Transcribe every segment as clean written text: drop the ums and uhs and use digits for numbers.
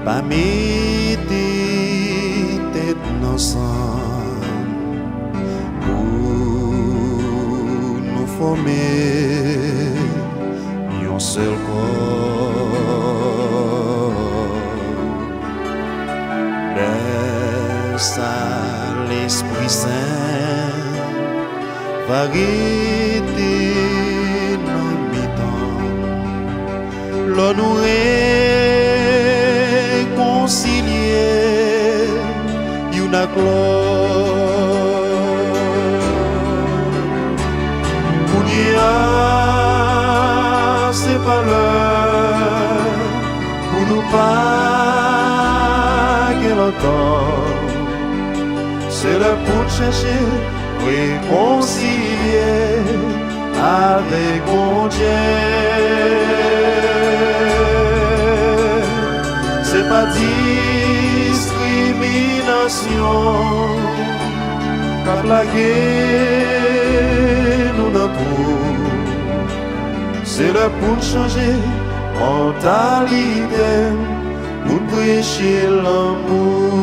pas mettre tête ensemble pour nous former un seul corps. Laisse à l'Esprit Saint variété dans mes temps, l'on nous réconcilier une gloire. C'est pas l'heure pour nous pas qu'elle entend. C'est l'heure pour chercher réconcilier avec mon Dieu. C'est pas discrimination qu'a plagué nous dans tout. C'est l'heure pour changer mentalité, pour prêcher l'amour.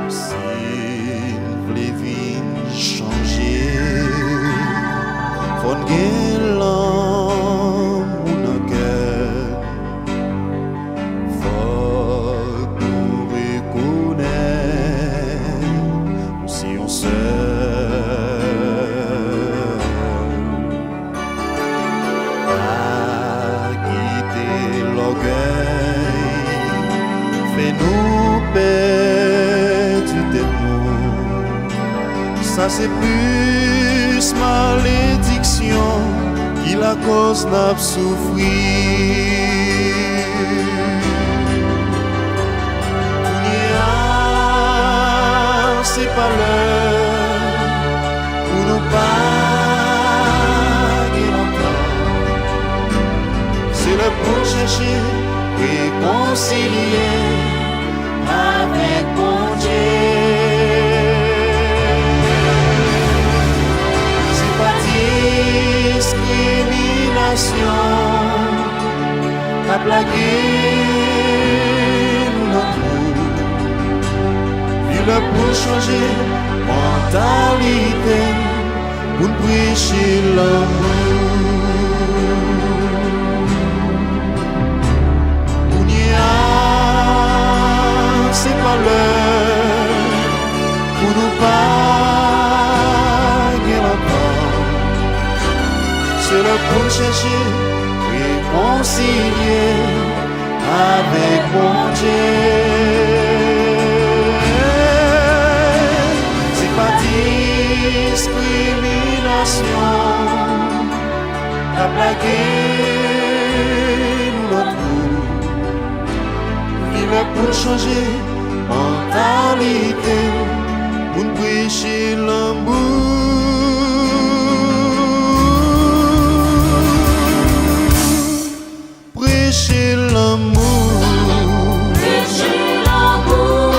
S'il voulait venir changer, faut gagner l'amour dans le cœur. Faut nous reconnaître si on se ça c'est plus malédiction qui la cause n'a souffrir. C'est pas l'heure pour nous pas longtemps. C'est l'heure pour chercher réconcilier avec mon Dieu. A plagué nous dans tout. Il a pour changer mentalité, pour prêcher l'amour. C'est pas l'heure pour nous pas longtemps. C'est l'heure pour chercher réconcilier avec mon Dieu. C'est pas discrimination à plaguer nous l'autre. Il est pour changer mentalité, pour prêcher l'amour. Prêcher l'amour, prêcher l'amour,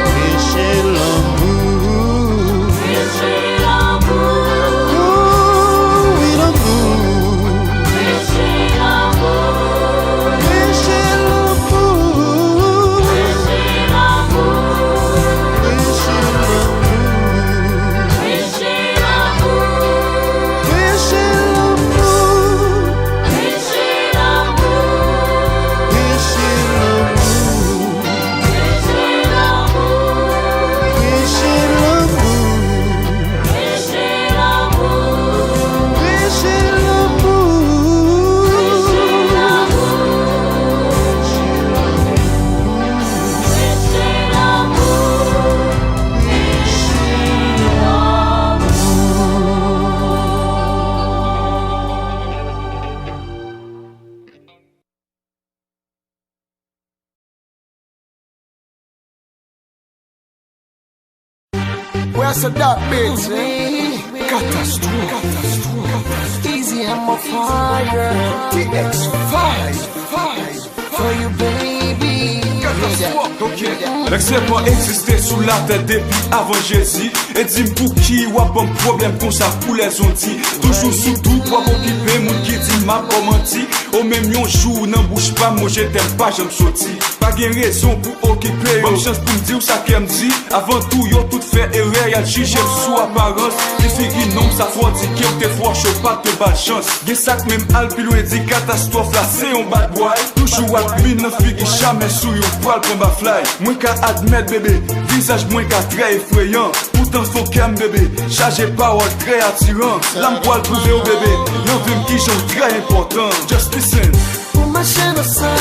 prêcher l'amour, prêcher l'amour, oh oui l'amour, prêcher l'amour, prêcher l'amour, prêcher l'amour, prêcher l'amour, prêcher l'amour, prêcher Where's that bitch? Catastrophe. Easy I'm a fire. TX5 for you, baby. Catastrophe. Ok, l'expert existait sous la tête depuis avant Jésus. Et dis pour qui ou a bon problème comme ça pour les ondits. Toujours sous tout pour occuper mon qui dit m'a pas menti. Au même yon jour, n'en bouge pas, moi je t'aime pas, j'aime sorti. Pas de raison pour occuper, bonne chance pour me dire ça qu'elle me dit. Avant tout, yo tout fait erreur, y'a jugé sous apparence. Les filles non, ça faut dire qu'il te faut chaud, pas de bad chance. Y'a ça que même Al Pilou dit catastrophe là, c'est un bad boy. Toujours à pluie, n'en fille qui jamais sous yon poil pour ma fly. Moins qu'à admettre bébé, visage moins qu'à très effrayant. Pourtant faut qu'elle bébé, chargé parole très attirant. L'âme poil prouvé au bébé, y'en veut qui j'en très important. Just listen. Pour ma chaîne au sein,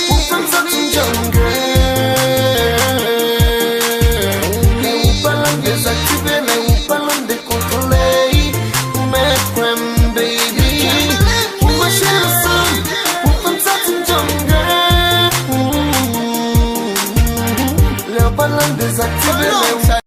pour faire ça une jungle. Mais où pas l'en désactiver, mais où pas l'en décontrôler. Mais crème baby. Pour ma chaîne au sein, pour faire ça une jungle. Mais où pas l'en désactiver, mais où